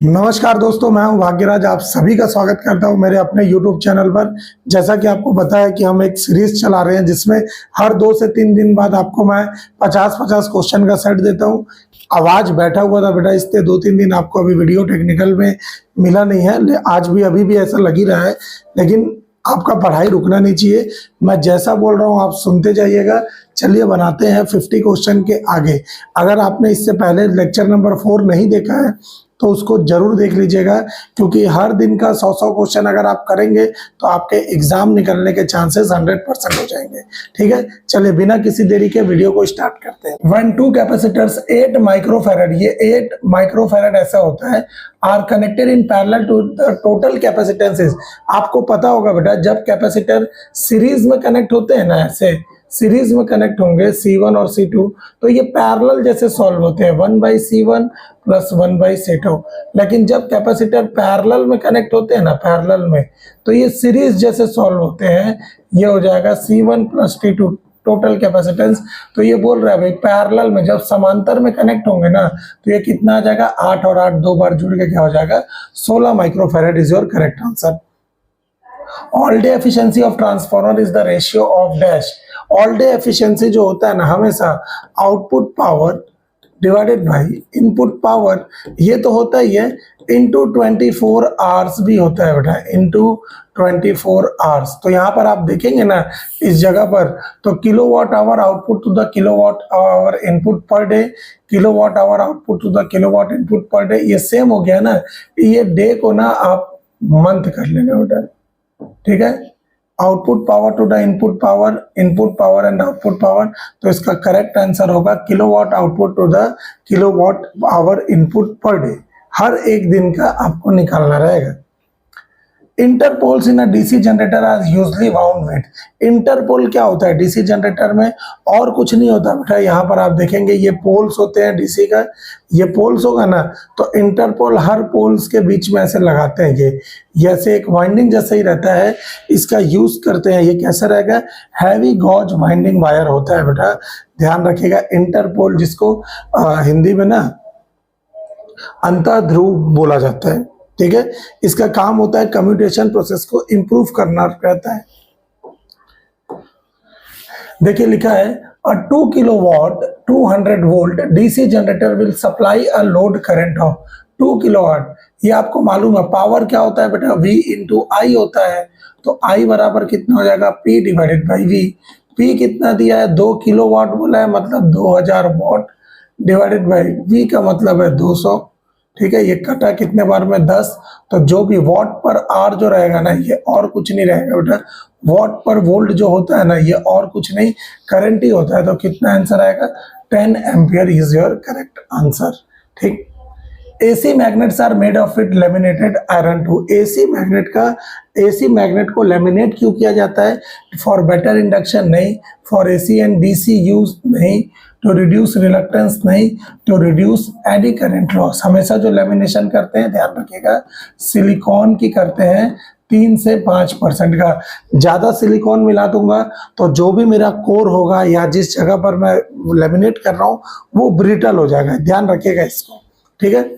नमस्कार दोस्तों, मैं हूं भाग्यराज। आप सभी का स्वागत करता हूं मेरे अपने YouTube चैनल पर। जैसा कि आपको पता है कि हम एक सीरीज चला रहे हैं जिसमें हर 2 से 3 दिन बाद आपको मैं 50-50 क्वेश्चन का सेट देता हूं। आवाज बैठा हुआ था बेटा, इसलिए 2-3 दिन आपको अभी वीडियो टेक्निकल में मिला नहीं है। आज भी अभी भी ऐसा लग ही रहा है, लेकिन आपका पढ़ाई रुकना नहीं चाहिए। मैं जैसा बोल रहा हूँ आप सुनते जाइएगा। चलिए बनाते हैं 50 क्वेश्चन के आगे। अगर आपने इससे पहले लेक्चर नंबर 4 नहीं देखा है तो उसको जरूर देख लीजिएगा, क्योंकि हर दिन का 100-100 क्वेश्चन अगर आप करेंगे तो आपके एग्जाम निकलने के चांसेस 100% हो जाएंगे। ठीक है, चलिए बिना किसी देरी के वीडियो को स्टार्ट करते हैं। 1 2 कैपेसिटर्स 8 माइक्रोफैरड, ये 8 माइक्रोफैरड ऐसा होता है, are connected in parallel to the total capacitances. आपको पता होगा बेटा, जब कैपेसिटर सीरीज में कनेक्ट होते हैं ना, ऐसे सीरीज में कनेक्ट होंगे C1 और C2, तो ये पैरेलल जैसे सॉल्व होते हैं 1/C1 प्लस 1/C2। लेकिन जब कैपेसिटर पैरेलल में कनेक्ट होते हैं ना, पैरेलल में, तो ये सीरीज जैसे सॉल्व होते हैं। ये हो जाएगा C1 plus T2 total capacitance. तो ये बोल रहा है भाई, पैरेलल में जब समांतर में कनेक्ट होंगे ना, तो ये कितना आ जाएगा, 8 और 8 दो बार जुड़ के क्या हो जाएगा, 16 microfarad is your correct answer. All day efficiency of transformer is the ratio of dash. All day efficiency जो होता है ना, हमेशा output power divided by input power, ये तो होता ही है, इंटू 24 आवर्स भी होता है बेटा, इंटू 24 आवर्स। तो यहाँ पर आप देखेंगे ना इस जगह पर, तो kilowatt hour output to the kilowatt hour input per day, kilowatt hour output to the kilowatt input per day, ये सेम हो गया ना। ये डे को ना आप मंथ कर लेंगे बेटा, ठीक है। Output power to the input power and output power, तो इसका करेक्ट आंसर होगा kilowatt output to the kilowatt hour input per day. हर एक दिन का आपको निकालना रहेगा। Interpoles in a DC generator are usually wound with. Interpole क्या होता है डीसी जनरेटर में, और कुछ नहीं होता बेटा। यहाँ पर आप देखेंगे ये पोल्स होते हैं डीसी का, ये पोल्स होगा ना, तो इंटरपोल हर पोल्स के बीच में ऐसे लगाते हैं। ये जैसे एक वाइंडिंग जैसे ही रहता है, इसका यूज करते हैं। ये कैसा रहेगा, हैवी गॉज वाइंडिंग वायर होता है बेटा, ध्यान रखिएगा। इंटरपोल जिसको हिंदी में ना अंतःध्रुव बोला जाता है, ठीक है। इसका काम होता है कम्युनिकेशन प्रोसेस को इंप्रूव करना रहता है। देखिए लिखा है, अ 2 kilowatt 200 volt DC generator will supply a load current of 2 kilowatt. ये आपको मालूम है पावर क्या होता है बेटा, V इंटू आई होता है। तो I बराबर कितना हो जाएगा, P divided by V। P कितना दिया है, 2 किलोवाट बोला है, मतलब 2000 वाट, डिवाइडेड बाई V का मतलब है 200, ठीक है। ये कटा कितने बार में, 10। तो जो भी वाट पर आर जो रहेगा ना, ये और कुछ नहीं रहेगा बेटा। वाट पर वोल्ट जो होता है ना, ये और कुछ नहीं, करंट ही होता है। तो कितना आंसर आएगा, 10 ampere is your correct answer, ठीक। AC magnets are made of it laminated iron to. AC magnet को लेमिनेट क्यों किया जाता है, फॉर बेटर इंडक्शन नहीं, for AC and DC use नहीं, टू रिड्यूस रिलक्टेंस नहीं, to reduce eddy current loss. हमेशा जो लेमिनेशन करते हैं, ध्यान रखिएगा, सिलिकॉन की करते हैं 3 से 5% का। ज़्यादा सिलिकॉन मिला दूंगा तो जो भी मेरा कोर होगा या जिस जगह पर मैं लेमिनेट कर रहा हूँ वो ब्रिटल हो जाएगा, ध्यान रखिएगा इसको, ठीक है।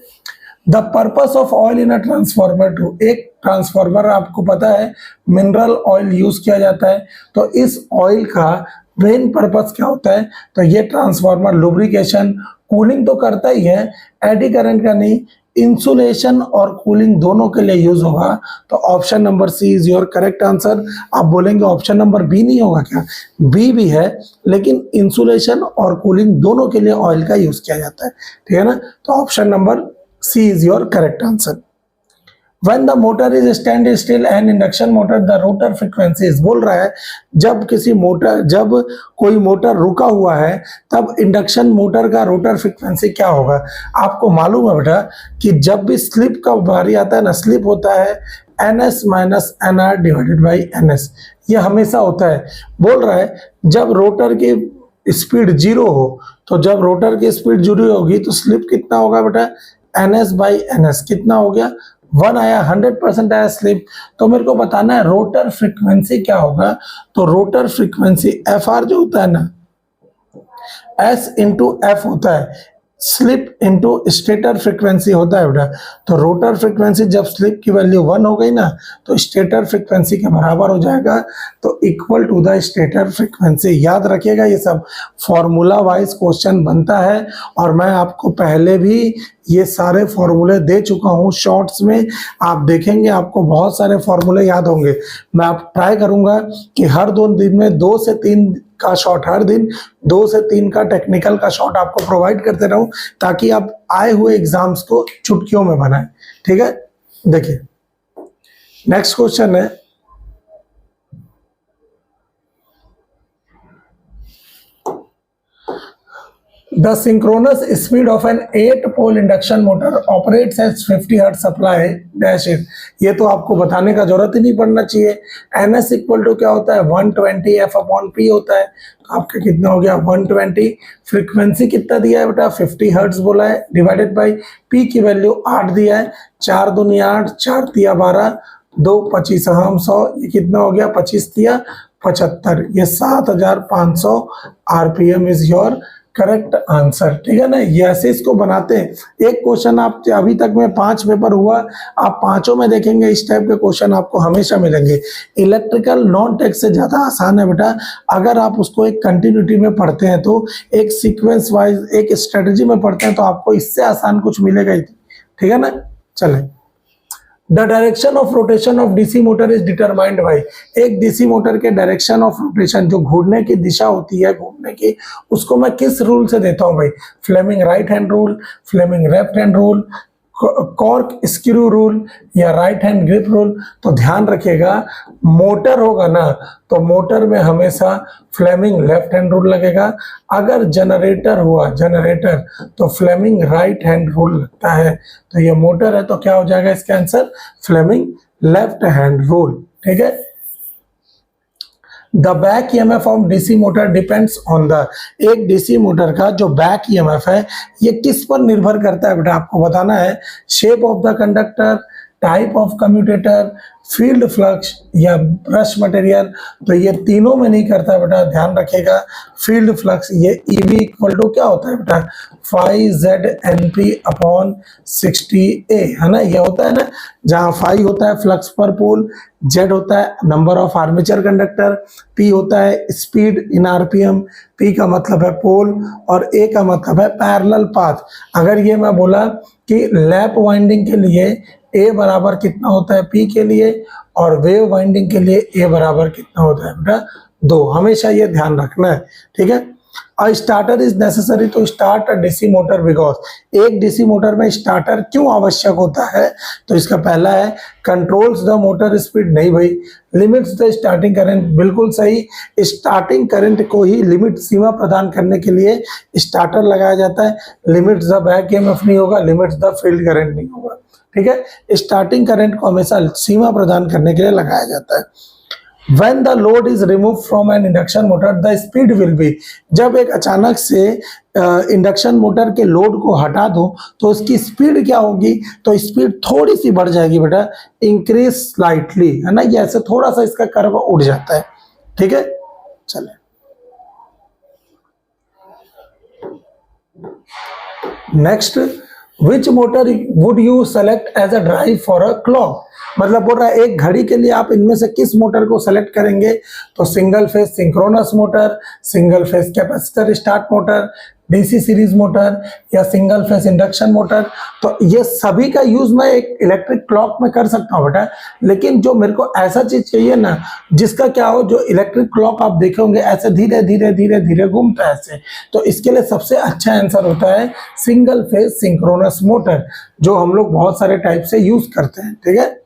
The purpose of oil in a transformer to, एक ट्रांसफॉर्मर आपको पता है मिनरल ऑयल यूज किया जाता है। तो इस ऑयल का मेन पर्पस क्या होता है, तो ये ट्रांसफॉर्मर लुब्रिकेशन कूलिंग तो करता ही है, एडी करंट का नहीं, इंसुलेशन और कूलिंग दोनों के लिए यूज होगा। तो option number C is your correct answer. आप बोलेंगे ऑप्शन नंबर बी नहीं होगा क्या, बी भी है, लेकिन इंसुलेशन और कूलिंग दोनों के लिए ऑयल का यूज किया जाता है, ठीक है ना। तो option number C is your correct answer. When the motor is stand still and induction motor the rotor frequency is, बोल रहा है जब कोई मोटर रुका हुआ है तब इंडक्शन मोटर का रोटर फ्रीक्वेंसी क्या होगा। आपको मालूम है बेटा कि जब भी स्लिप का बारी आता है ना, स्लिप होता है NS minus NR divided by NS, ये हमेशा होता है। बोल रहा है जब रोटर की स्पीड 0 हो, तो जब रोटर की स्पीड 0 होगी तो स्लिप कितना होगा बेटा, NS बाई NS कितना हो गया, 1 आया, 100% आया स्लिप। तो मेरे को बताना है रोटर फ्रीक्वेंसी क्या होगा। तो रोटर फ्रीक्वेंसी FR जो होता है ना, S इंटू F होता है। स्लिप इनटू स्टेटर फ्रीक्वेंसी होता है बेटा। तो रोटर फ्रीक्वेंसी जब स्लिप की वैल्यू 1 हो गई ना तो स्टेटर फ्रीक्वेंसी के बराबर हो जाएगा, तो equal to the stator frequency. याद रखिएगा ये सब फॉर्मूला वाइज क्वेश्चन बनता है और मैं आपको पहले भी ये सारे फॉर्मूले दे चुका हूँ शॉर्ट्स में, आप देखेंगे आपको बहुत सारे फॉर्मूले याद होंगे। मैं आप ट्राई करूंगा कि हर 2 दिन में 2 से 3 का शॉर्ट, हर दिन 2 से 3 का टेक्निकल का शॉर्ट आपको प्रोवाइड करते रहूं ताकि आप आए हुए एग्जाम्स को चुटकियों में बनाएं। ठीक है, देखिए नेक्स्ट क्वेश्चन है, the synchronous speed of an 8-pole induction motor operates as 50 hertz supply dash is. ये तो आपको बताने का जरूरत ही नहीं पड़ना चाहिए। ns इक्वल टू क्या होता है 120 f अपॉन p होता है। तो आपका कितना हो गया 120, फ्रीक्वेंसी कितना दिया है बेटा 50 हर्ट्ज बोला है, डिवाइडेड बाई p की वैल्यू 8 दिया है, 4 दूनी 8, 4 तिया 12, 2 25 हम 100, ये कितना हो गया 25 तिया 75, ये 7500 RPM is your correct answer. ठीक है ना, ये ऐसे इसको बनाते हैं। एक क्वेश्चन आप अभी तक में 5 पेपर हुआ, आप पांचों में देखेंगे इस टाइप के क्वेश्चन आपको हमेशा मिलेंगे। इलेक्ट्रिकल नॉन टेक से ज्यादा आसान है बेटा, अगर आप उसको एक कंटिन्यूटी में पढ़ते हैं तो एक सीक्वेंस वाइज एक स्ट्रेटजी में पढ़ते हैं तो आपको इससे आसान कुछ मिलेगा ही। ठीक है ना, चले। The direction of rotation of DC motor is determined by, एक डीसी मोटर के डायरेक्शन ऑफ रोटेशन जो घूमने की दिशा होती है घूमने की, उसको मैं किस रूल से देता हूं भाई, Fleming right hand rule, Fleming left hand rule, corkscrew rule या राइट हैंड ग्रिप रूल। तो ध्यान रखिएगा मोटर होगा ना तो मोटर में हमेशा फ्लेमिंग लेफ्ट हैंड रूल लगेगा, अगर जनरेटर हुआ जनरेटर तो फ्लेमिंग राइट हैंड रूल लगता है। तो ये मोटर है तो क्या हो जाएगा इसका answer Fleming left hand rule. ठीक है, the back EMF of DC motor depends on the, एक डीसी मोटर का जो बैक ईएमएफ है ये किस पर निर्भर करता है बेटा, आपको बताना है। Shape of the conductor, type of commutator, field flux या ब्रश मटेरियल। तो ये तीनों में नहीं करता बेटा, ध्यान रखिएगा। फील्ड फ्लक्स ये ईवी इक्वल टू क्या होता है बेटा 5ZNP अपॉन 60A, है ना, ये होता है ना, जहाँ 5 होता है फ्लक्स पर पोल, Z होता है number of armature conductor, P होता है स्पीड इन आरपीएम, P का मतलब है पोल और A का मतलब है पैरेलल पाथ। अगर ये मैं बोला कि लैप वाइंडिंग के लिए A बराबर कितना होता है P के लिए और वेव वाइंडिंग के लिए A बराबर कितना होता है बेटा 2, हमेशा ये ध्यान रखना है। ठीक है, a starter is necessary to start a DC motor because, एक डीसी मोटर में स्टार्टर क्यों आवश्यक होता है, तो इसका पहला है कंट्रोल्स द मोटर स्पीड, नहीं भाई, लिमिट्स द स्टार्टिंग करंट, बिल्कुल सही, स्टार्टिंग करंट को ही लिमिट सीमा प्रदान करने के लिए स्टार्टर लगाया जाता है। लिमिट्स द बैक ईएमएफ नहीं होगा, लिमिट्स द फील्ड करंट नहीं होगा। ठीक है, स्टार्टिंग करंट को हमेशा सीमा प्रदान करने के लिए लगाया जाता है। When the load is removed from an induction motor, the speed will be, जब एक अचानक से इंडक्शन मोटर के लोड को हटा दो तो उसकी स्पीड क्या होगी, तो स्पीड थोड़ी सी बढ़ जाएगी बेटा, इंक्रीज स्लाइटली, है ना, ये ऐसे थोड़ा सा इसका कर्व उड़ जाता है। ठीक है, चले next. Which motor would you select as a drive for a clock, मतलब बोल रहा है एक घड़ी के लिए आप इनमें से किस मोटर को सेलेक्ट करेंगे, तो single phase synchronous motor, single phase capacitor start motor, DC series motor या सिंगल फेज इंडक्शन मोटर। तो ये सभी का यूज मैं एक इलेक्ट्रिक क्लॉक में कर सकता हूँ बेटा, लेकिन जो मेरे को ऐसा चीज चाहिए ना जिसका क्या हो, जो इलेक्ट्रिक क्लॉक आप देखे होंगे ऐसे धीरे धीरे धीरे धीरे घूमता है ऐसे, तो इसके लिए सबसे अच्छा आंसर होता है सिंगल फेज सिंक्रोनस मोटर, जो हम लोग बहुत सारे टाइप से यूज करते हैं। ठीक है,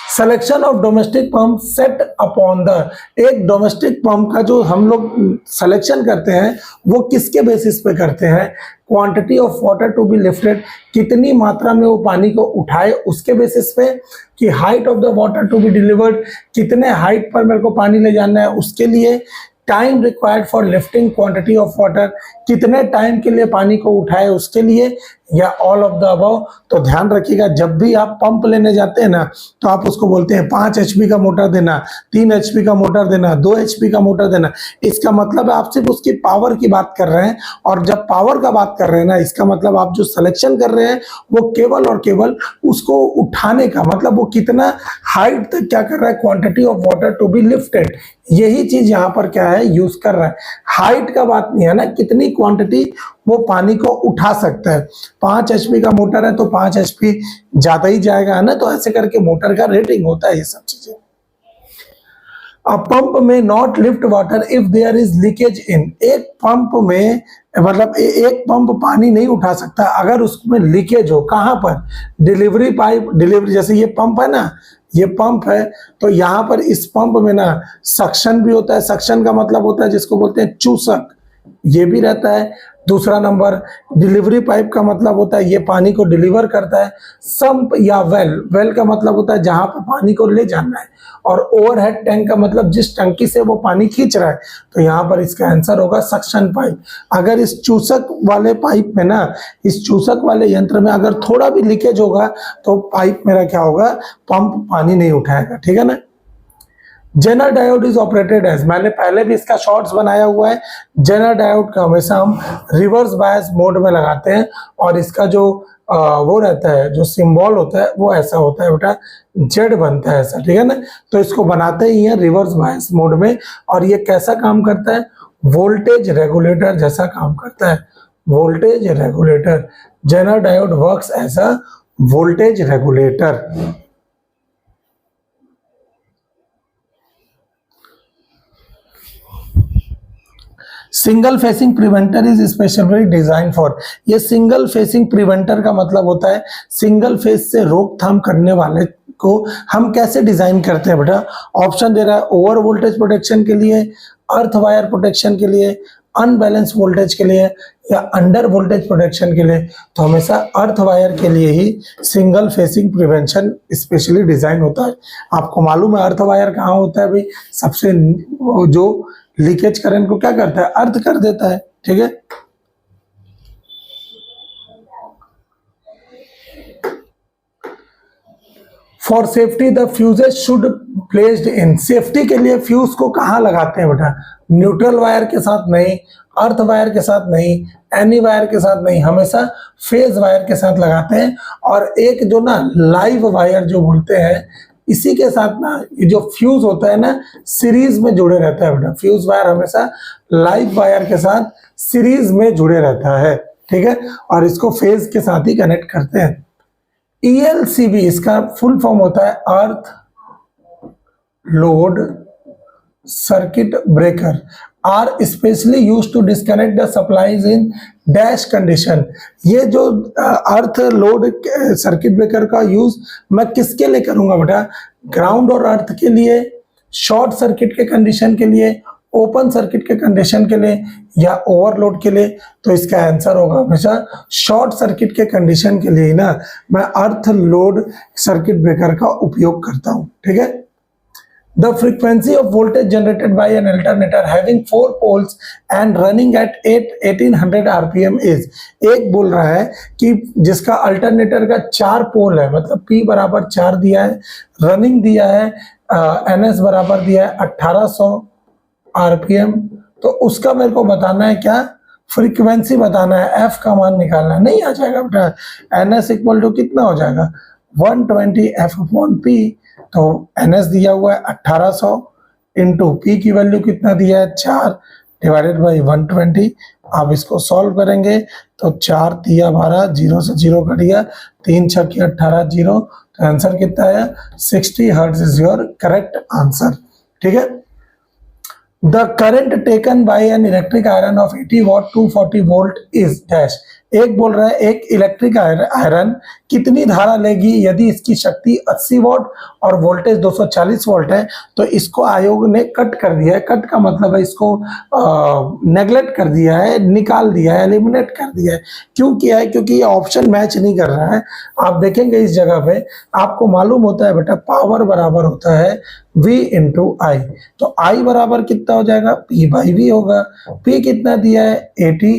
selection of domestic pump set upon the, एक डोमेस्टिक पंप का जो हम लोग सिलेक्शन करते हैं वो किसके बेसिस पे करते हैं, quantity of water to be lifted, कितनी मात्रा में वो पानी को उठाए उसके बेसिस पे, कि height of the water to be delivered, कितने हाइट पर मेरे को पानी ले जाना है उसके लिए, time required for lifting quantity of water, कितने टाइम के लिए पानी को उठाए उसके लिए, या ऑल ऑफ द अबव? तो ध्यान रखिएगा, जब भी आप पंप लेने जाते हैं ना तो आप उसको बोलते हैं 5 एचपी का मोटर देना, 3 एचपी का मोटर देना, 2 एचपी का मोटर देना। इसका मतलब है आप सिर्फ उसकी पावर की बात कर रहे हैं, और जब पावर का बात कर रहे हैं ना, इसका मतलब आप जो सिलेक्शन कर रहे हैं वो केवल और केवल उसको उठाने का, मतलब वो कितना हाइट तक क्या कर रहा है, quantity of water to be lifted, यही चीज यहाँ पर क्या है यूज कर रहा है। हाइट का बात नहीं है ना, कितनी क्वांटिटी वो पानी को उठा सकता है। 5 एचपी का मोटर है तो 5 एचपी ज्यादा ही जाएगा, है ना, तो ऐसे करके मोटर का रेटिंग होता है ये सब चीजें। A pump may not lift water if there is leakage in, एक पंप में मतलब एक पंप पानी नहीं उठा सकता अगर उसमें लीकेज हो। कहां पर? डिलीवरी पाइप, डिलीवरी, जैसे ये पंप है ना, ये पंप है, तो यहाँ पर इस पंप में ना सक्शन भी होता है। सक्शन का मतलब होता है जिसको बोलते हैं चूसक, ये भी रहता है। दूसरा नंबर, डिलीवरी पाइप का मतलब होता है ये पानी को डिलीवर करता है। संप या वेल, वेल का मतलब होता है जहां पर पानी को ले जाना है। और ओवरहेड टैंक का मतलब जिस टंकी से वो पानी खींच रहा है, तो यहाँ पर इसका आंसर होगा सक्शन पाइप। अगर इस चूसक वाले पाइप में ना, इस चूसक वाले यंत्र में अगर थोड़ा भी लीकेज होगा तो पाइप मेरा क्या होगा, पंप पानी नहीं उठाएगा, ठीक है ना। Zener diode is operated as, मैंने पहले भी इसका शॉर्ट्स बनाया हुआ है। जेनर डायोड का हमेशा हम रिवर्स बायस मोड में लगाते हैं, और इसका जो वो रहता है, जो सिंबल होता है वो ऐसा होता है बेटा, जेड बनता है ऐसा, ठीक है ना। तो इसको बनाते ही हैं रिवर्स बायस मोड में। और ये कैसा काम करता है? वोल्टेज रेगुलेटर जैसा काम करता है, voltage regulator. Zener diode works as a voltage regulator. Single phasing preventer is specially design for, ये सिंगल फेसिंग प्रिवेंटर का मतलब होता है सिंगल फेस से रोकथाम करने वाले को हम कैसे डिजाइन करते हैं बेटा। ऑप्शन दे रहा है ओवर वोल्टेज प्रोटेक्शन के लिए, अर्थ वायर प्रोटेक्शन के लिए, अनबैलेंस वोल्टेज के लिए, या अंडर वोल्टेज प्रोटेक्शन के लिए। तो हमेशा अर्थ वायर के लिए ही single phasing prevention specially design होता है। आपको मालूम है अर्थ वायर कहाँ होता है भाई? सबसे जो लीकेज करंट को क्या करता है, अर्थ कर देता है, ठीक है। For safety the fuses should placed in, safety के लिए फ्यूज को कहाँ लगाते हैं बेटा? न्यूट्रल वायर के साथ नहीं, अर्थ वायर के साथ नहीं, एनी वायर के साथ नहीं, हमेशा फेज वायर के साथ लगाते हैं। और एक जो ना लाइव वायर जो बोलते हैं, इसी के साथ ना ये जो फ्यूज होता है ना, सीरीज में जुड़े रहता है बेटा। फ्यूज वायर हमेशा लाइव वायर के साथ सीरीज में जुड़े रहता है, ठीक है। और इसको फेज के साथ ही कनेक्ट करते हैं। ELCB इसका फुल फॉर्म होता है earth load circuit breaker, are specially use to disconnect the supplies in dash condition. ये जो अर्थ लोड सर्किट ब्रेकर का यूज मैं किसके लिए करूंगा बेटा? ग्राउंड और अर्थ के लिए, शॉर्ट सर्किट के कंडीशन के लिए, ओपन सर्किट के कंडीशन के लिए, या ओवरलोड के लिए। तो इसका आंसर होगा हमेशा शॉर्ट सर्किट के कंडीशन के लिए ना मैं अर्थ लोड सर्किट ब्रेकर का उपयोग करता हूं, ठीक है। The frequency of voltage generated by an alternator having 4 poles and running at 1800 RPM is, एक बोल रहा है कि जिसका अल्टरनेटर का 4 पोल है, मतलब P बराबर 4 दिया है, रनिंग दिया है, NS बराबर दिया है 1800 RPM, तो उसका मेरे को बताना है क्या? फ्रीक्वेंसी बताना है, F का मान निकालना है। नहीं आ जाएगा बेटा, NS इक्वल टू कितना हो जाएगा? 120 F/P। तो NS दिया हुआ है 1800 इंटू P की वैल्यू कितना दिया है? 4 डिवाइडेड बाई 120। आप इसको सॉल्व करेंगे तो 4 दिया 12, 0 से 0 कट गया, 3 6 की 18, 0। तो आंसर कितना है? 60 hertz is your correct answer, ठीक है। The current taken by an electric iron of 80 watt 240 volt is dash। एक बोल रहा है एक इलेक्ट्रिक आयरन कितनी धारा लेगी यदि इसकी शक्ति 80 वॉट और वोल्टेज 240 वोल्ट है। तो इसको आयोग ने कट कर दिया है। कट का मतलब है इसको नेग्लेक्ट कर दिया है, निकाल दिया है, एलिमिनेट कर दिया है। क्यों किया है? क्योंकि ये ऑप्शन मैच नहीं कर रहा है। आप देखेंगे इस जगह पे आपको मालूम होता है बेटा पावर बराबर होता है V इंटू आई। तो I बराबर कितना हो जाएगा? P बाई V होगा। P कितना दिया है? 80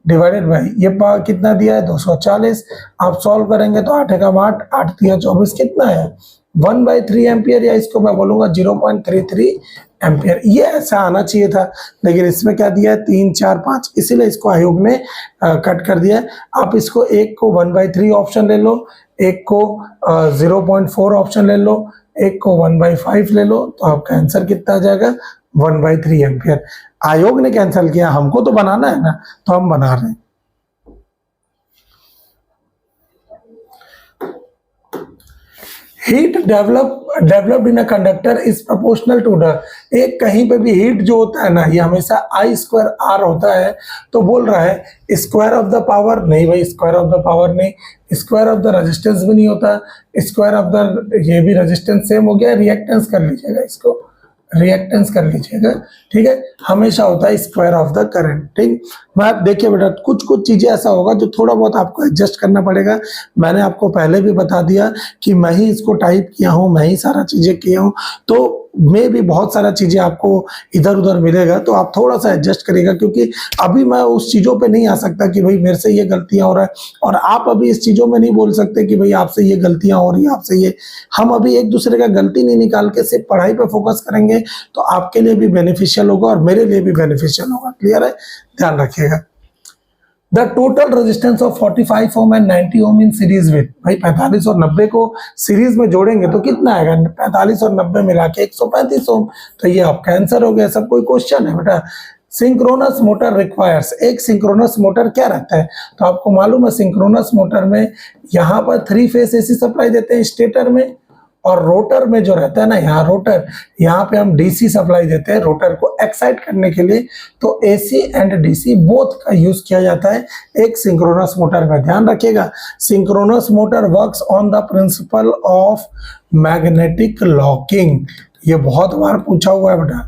डिवाइडेड बाई ये कितना दिया है 240। आप सॉल्व करेंगे तो 8 एकम 8, 8 तिया 24 कितना है 1/3 एम्पियर, या इसको मैं बोलूंगा 0.33 एम्पियर। ये ऐसा आना चाहिए था, लेकिन इसमें क्या दिया है 3 4 5, इसीलिए इसको आयोग ने कट कर दिया है। आप इसको एक को 1/3 ऑप्शन ले लो, एक को 0.4 ऑप्शन ले लो, एक को 1/5 ले लो, तो आपका आंसर कितना आ जाएगा 1/3 एम्पियर। आयोग ने कैंसिल किया, हमको तो बनाना है ना, तो हम बना रहे हैं। Heat developed in a conductor is proportional to the, एक कहीं पे भी हीट जो होता है ना, ये हमेशा I²R होता है। तो बोल रहा है स्क्वायर ऑफ द पावर, नहीं भाई स्क्वायर ऑफ द पावर नहीं, स्क्वायर ऑफ द रेजिस्टेंस भी नहीं होता, स्क्वायर ऑफ द, ये भी रेजिस्टेंस सेम हो गया, रिएक्टेंस कर लीजिएगा, इसको रिएक्टेंस कर लीजिएगा, ठीक है। हमेशा होता है स्क्वायर ऑफ द करंट, ठीक। मैं आप देखिए बेटा, कुछ कुछ चीजें ऐसा होगा जो थोड़ा बहुत आपको एडजस्ट करना पड़ेगा। मैंने आपको पहले भी बता दिया कि मैं ही इसको टाइप किया हूँ, मैं ही सारा चीजें किया हूँ, तो में भी बहुत सारा चीजें आपको इधर उधर मिलेगा, तो आप थोड़ा सा एडजस्ट करिएगा, क्योंकि अभी मैं उस चीजों पे नहीं आ सकता कि भाई मेरे से ये गलतियां हो रहा है, और आप अभी इस चीजों में नहीं बोल सकते कि भाई आपसे ये गलतियां हो रही है, आपसे ये। हम अभी एक दूसरे का गलती नहीं निकाल के सिर्फ पढ़ाई पे फोकस करेंगे, तो आपके लिए भी बेनिफिशियल होगा और मेरे लिए भी बेनिफिशियल होगा। क्लियर है, ध्यान रखिएगा। The total resistance of 45 ohm and 90 ohm in series with, भाई 45 और 90 को सीरीज में जोड़ेंगे तो कितना आएगा, 45 और 90 मिला के 135 ओम। तो ये आपका आंसर हो गया। सब कोई क्वेश्चन है बेटा। सिंक्रोनस मोटर रिक्वायर्स, एक सिंक्रोनस मोटर क्या रहता है, तो आपको मालूम है सिंक्रोनस मोटर में यहाँ पर 3 फेस एसी सप्लाई देते हैं स्टेटर में, और रोटर में जो रहता है ना, यहाँ रोटर, यहाँ पे हम डीसी सप्लाई देते हैं रोटर को एक्साइट करने के लिए। तो एसी एंड डीसी बोथ का यूज किया जाता है एक सिंक्रोनस मोटर में। ध्यान रखिएगा, synchronous motor works on the principle of magnetic locking. ये बहुत बार पूछा हुआ है बेटा,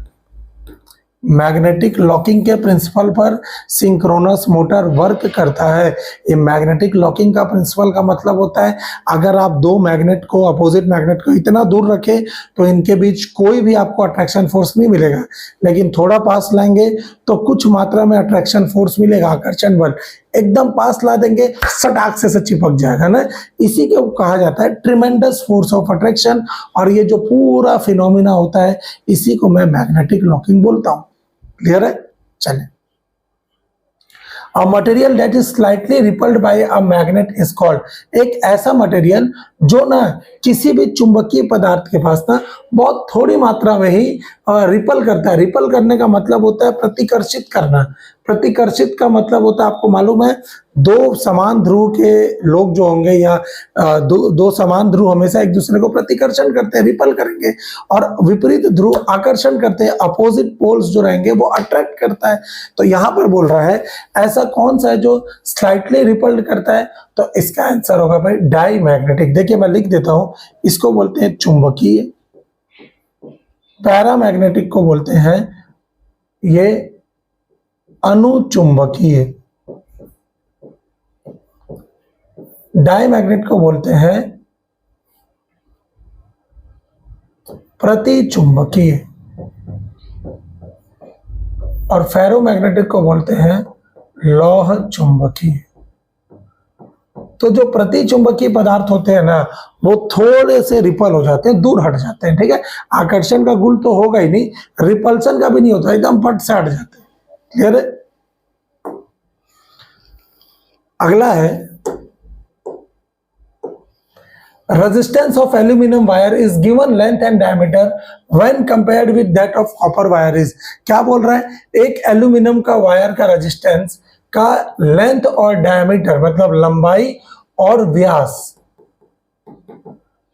मैग्नेटिक लॉकिंग के प्रिंसिपल पर सिंक्रोनस मोटर वर्क करता है। ये मैग्नेटिक लॉकिंग का प्रिंसिपल का मतलब होता है, अगर आप दो मैग्नेट को, अपोजिट मैग्नेट को इतना दूर रखें तो इनके बीच कोई भी आपको अट्रैक्शन फोर्स नहीं मिलेगा, लेकिन थोड़ा पास लाएंगे तो कुछ मात्रा में अट्रैक्शन फोर्स मिलेगा, आकर्षण बल। एकदम पास ला देंगे, सटाक से चिपक जाएगा ना, इसी को कहा जाता है ट्रिमेंडस फोर्स ऑफ अट्रैक्शन। और ये जो पूरा फिनोमिना होता है, इसी को मैं मैग्नेटिक लॉकिंग बोलता हूं। क्लियर है, चलें। A material that is slightly repelled by a magnet is called, एक ऐसा मटेरियल जो ना किसी भी चुंबकीय पदार्थ के पास ना बहुत थोड़ी मात्रा में ही रिपल करता है। रिपल करने का मतलब होता है प्रतिकर्षित करना। प्रतिकर्षित का मतलब होता है, आपको मालूम है, दो समान ध्रुव के लोग जो होंगे, या दो समान ध्रुव हमेशा एक दूसरे को प्रतिकर्षण करते हैं, रिपल करेंगे, और विपरीत ध्रुव आकर्षण करते हैं, अपोजिट पोल्स जो रहेंगे वो अट्रैक्ट करता है। तो यहाँ पर बोल रहा है ऐसा कौन सा है जो स्लाइटली रिपल्ड करता है, तो इसका आंसर होगा भाई डाई मैग्नेटिक। देखिए मैं लिख देता हूं, इसको बोलते हैं चुंबकीय, पैरामैग्नेटिक को बोलते हैं ये अनुचुंबकीय, डाईमैग्नेट को बोलते हैं प्रतिचुंबकीय, और फेरोमैग्नेटिक को बोलते हैं लौह चुंबकीय। तो जो प्रतिचुंबकीय पदार्थ होते हैं ना, वो थोड़े से रिपल हो जाते हैं, दूर हट जाते हैं, ठीक है। आकर्षण का गुण तो होगा ही नहीं, रिपल्सन का भी नहीं होता, एकदम फट से हट जाते हैं। क्लियर है। अगला है, resistance of aluminum wire is given length and diameter when compared with that of copper wire is, क्या बोल रहा है, एक एल्यूमिनियम का वायर का रेजिस्टेंस का लेंथ और डायमीटर मतलब लंबाई और व्यास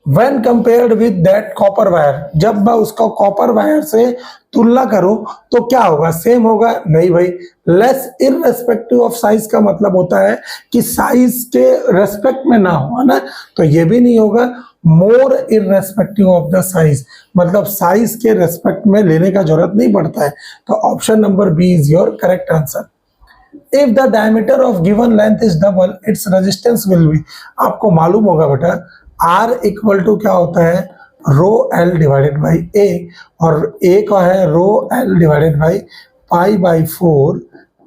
when compared with that copper wire, जब मैं उसका कॉपर वायर से तुलना करूं तो क्या होगा, सेम होगा? नहीं भाई, लेस इररेस्पेक्टिव ऑफ साइज का मतलब होता है कि साइज के रेस्पेक्ट में ना हो, ना, तो ये भी नहीं होगा। More irrespective of the size मतलब साइज के रेस्पेक्ट में लेने का जरूरत नहीं पड़ता है। तो option number B is your correct answer. If the diameter of given length is double its resistance will be, आपको मालूम होगा बेटा R इक्वल टू क्या होता है, रो एल डिवाइडेड बाई ए, और ए का है rho L divided by pi by 4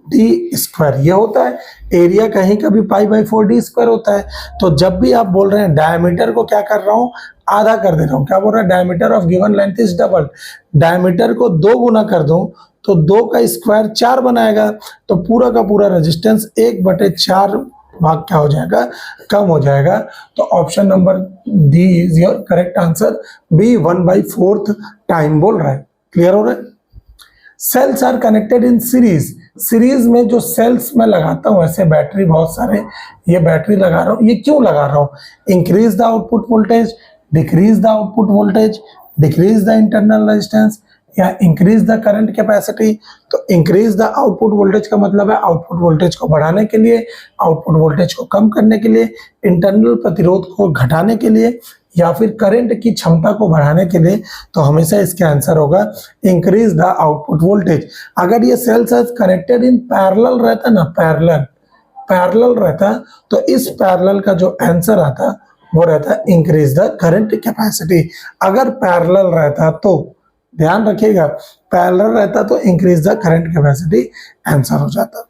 D square ये होता है। एरिया कहीं का भी पाई बाई 4 डी स्क्वायर होता है। तो जब भी आप बोल रहे हैं डायमीटर को क्या कर रहा हूं, आधा कर दे रहा हूं। क्या बोल रहा है, diameter of given length is double. Diameter को 2 गुना कर दूं तो 2 का स्क्वायर 4 बनाएगा। तो पूरा का पूरा रेजिस्टेंस 1/4 भाग क्या हो जाएगा, कम हो जाएगा। तो option number D is your correct answer. Be 1/4 time बोल रहा है। क्लियर हो रहा है। Cells are connected in series. Series में जो सेल्स मैं लगाता हूं, ऐसे बैटरी बहुत सारे, ये बैटरी लगा रहा हूं, ये क्यों लगा रहा हूं, increase the output voltage, decrease the output voltage, decrease the internal resistance या इंक्रीज द करंट कैपेसिटी। तो इंक्रीज द आउटपुट वोल्टेज का मतलब है आउटपुट वोल्टेज को बढ़ाने के लिए, आउटपुट वोल्टेज को कम करने के लिए, इंटरनल प्रतिरोध को घटाने के लिए, या फिर करंट की क्षमता को बढ़ाने के लिए। तो हमेशा इसका आंसर होगा इंक्रीज द आउटपुट वोल्टेज। अगर ये सेल्स कनेक्टेड इन पैरेलल रहता ना, पैरेलल रहता, तो इस पैरेलल का जो आंसर आता वो रहता इंक्रीज द करंट कैपेसिटी। अगर पैरेलल रहता तो ध्यान रखिएगा, पैरेलल रहता तो increase the current capacity answer हो जाता।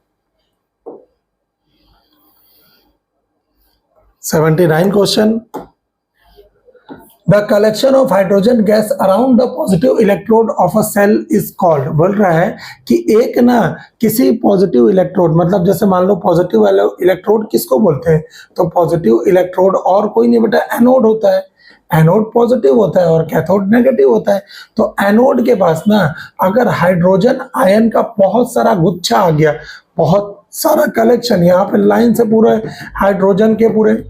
79 question. The collection of hydrogen gas around the positive electrode of a cell is called. बोल रहा है कि एक ना किसी पॉजिटिव इलेक्ट्रोड, मतलब जैसे मान लो पॉजिटिव इलेक्ट्रोड किसको बोलते हैं, तो पॉजिटिव इलेक्ट्रोड और कोई नहीं बेटा एनोड होता है। एनोड पॉजिटिव होता है और कैथोड नेगेटिव होता है। तो एनोड के पास ना अगर हाइड्रोजन आयन का बहुत सारा गुच्छा आ गया, बहुत सारा कलेक्शन, यहाँ पे लाइन से पूरे हाइड्रोजन के पूरे